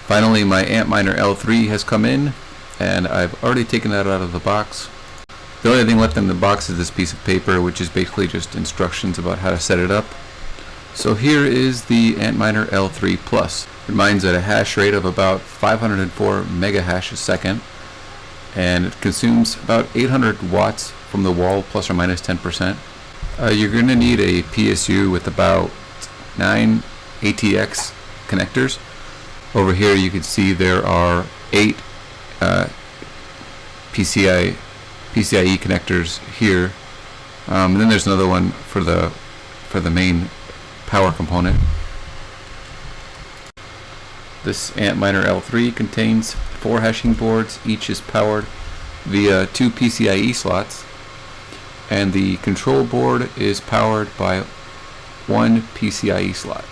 Finally, my Antminer L3 has come in, and I've already taken that out of the box. The only thing left in the box is this piece of paper, which is basically just instructions about how to set it up. So here is the Antminer L3 Plus. It mines at a hash rate of about 504 megahash a second, and it consumes about 800 watts from the wall, plus or minus 10%. You're going to need a PSU with about 9 ATX connectors. Over here you can see there are 8 PCIe connectors here, and then there's another one for the main power component. This Antminer L3 contains 4 hashing boards. Each is powered via 2 PCIe slots, and the control board is powered by 1 PCIe slot.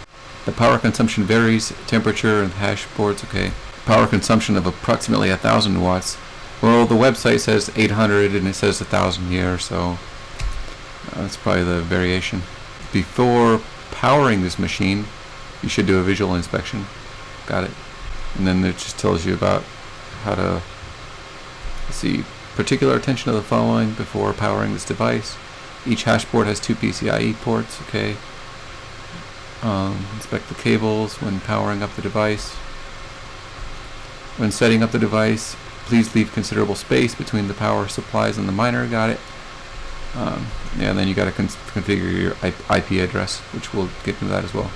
The power consumption varies, temperature and hash boards, okay. Power consumption of approximately 1,000 watts. Well, the website says 800 and it says 1,000 here, so that's probably the variation. Before powering this machine, you should do a visual inspection. Got it. And then it just tells you about how to, let's see, particular attention to the following before powering this device. Each hash board has 2 PCIe ports, okay. Inspect the cables when powering up the device. When setting up the device, please leave considerable space between the power supplies and the miner. Got it. Yeah, and then you got to configure your IP address, which we'll get into that as well.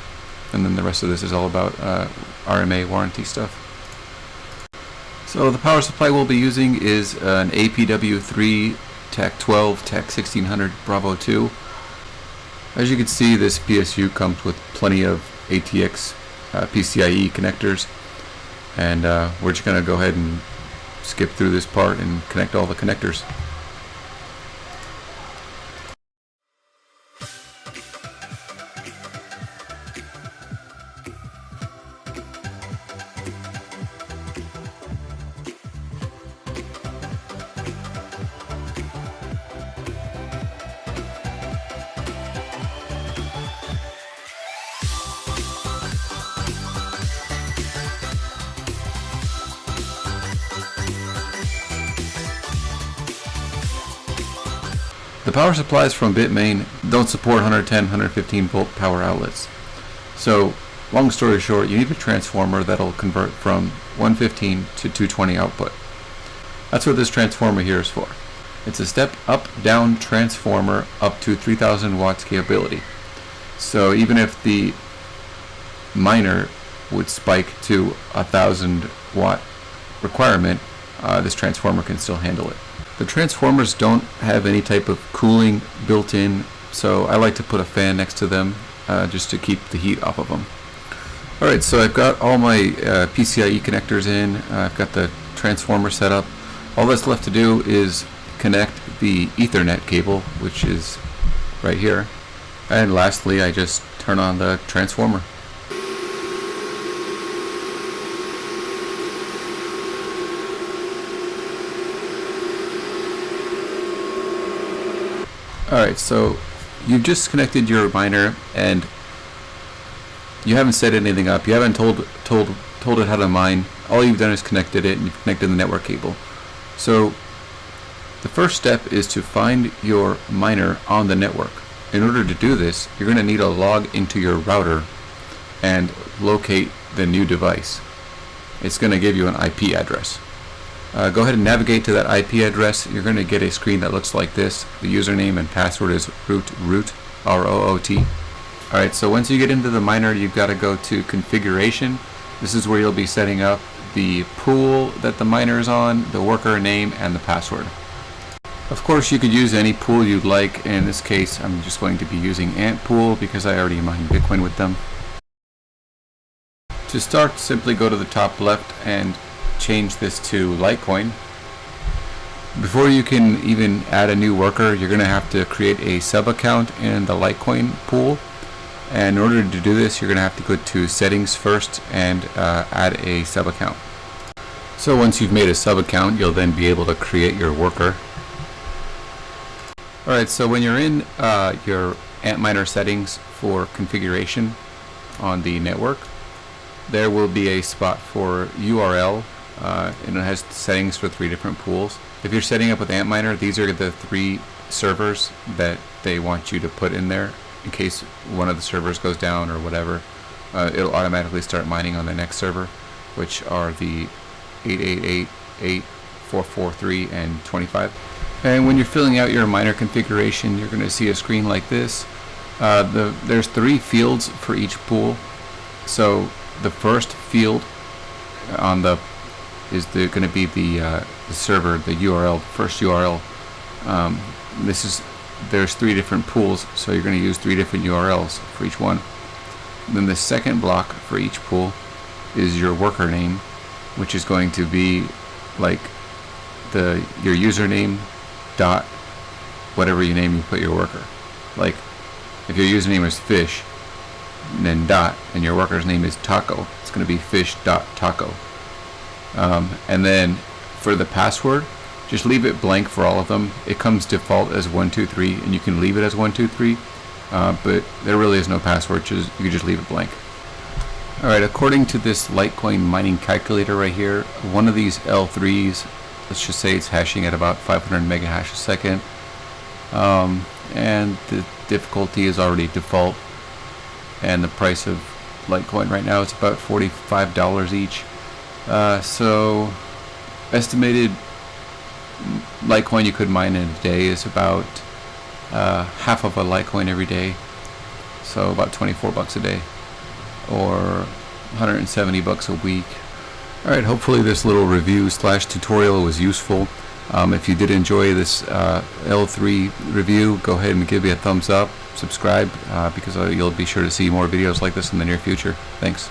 And then the rest of this is all about RMA warranty stuff. So the power supply we'll be using is an APW3 TAC12 TAC1600 Bravo 2. As you can see, this PSU comes with plenty of ATX PCIe connectors, and we're just going to go ahead and skip through this part and connect all the connectors. The power supplies from Bitmain don't support 110, 115 volt power outlets. So, long story short, you need a transformer that'll convert from 115 to 220 output. That's what this transformer here is for. It's a step up down transformer up to 3000 watts capability. So even if the miner would spike to 1000 watt requirement, this transformer can still handle it. The transformers don't have any type of cooling built in, so I like to put a fan next to them just to keep the heat off of them. Alright, so I've got all my PCIe connectors in, I've got the transformer set up. All that's left to do is connect the Ethernet cable, which is right here. And lastly, I just turn on the transformer. Alright, so you've just connected your miner and you haven't set anything up. You haven't told it how to mine. All you've done is connected it, and you've connected the network cable. So the first step is to find your miner on the network. In order to do this, you're going to need to log into your router and locate the new device. It's going to give you an IP address. Go ahead and navigate to that IP address. You're going to get a screen that looks like this. The username and password is root, R-O-O-T. Alright, so once you get into the miner, you've got to go to configuration. This is where you'll be setting up the pool that the miner is on, the worker name, and the password. Of course, you could use any pool you'd like. In this case, I'm just going to be using Ant Pool because I already mine Bitcoin with them. To start, simply go to the top left and change this to Litecoin. Before you can even add a new worker, you're going to have to create a sub account in the Litecoin pool, and in order to do this, you're going to have to go to settings first and add a sub account. So once you've made a sub account, you'll then be able to create your worker. Alright, so when you're in your Antminer settings for configuration on the network, there will be a spot for URL, and it has settings for 3 different pools. If you're setting up with Antminer, these are the 3 servers that they want you to put in there in case one of the servers goes down or whatever. It'll automatically start mining on the next server, which are the 888, 8, 443, and 25. And when you're filling out your miner configuration, you're going to see a screen like this. There's 3 fields for each pool. So the first field on the is going to be the server, the URL, first URL. There's 3 different pools, so you're going to use 3 different URLs for each one. And then the second block for each pool is your worker name, which is going to be like your username dot whatever you name you put your worker. Like if your username is fish and then dot and your worker's name is taco, it's going to be fish.taco. And then for the password, just leave it blank for all of them. It comes default as 123, and you can leave it as 123, but there really is no password. You can just leave it blank. Alright, according to this Litecoin mining calculator right here, one of these L3s, let's just say it's hashing at about 500 mega hash a second, and the difficulty is already default, and the price of Litecoin right now is about $45 each. So estimated Litecoin you could mine in a day is about half of a Litecoin every day, so about 24 bucks a day, or 170 bucks a week. Alright, hopefully this little review / tutorial was useful. If you did enjoy this L3 review, go ahead and give me a thumbs up, subscribe, because you'll be sure to see more videos like this in the near future. Thanks.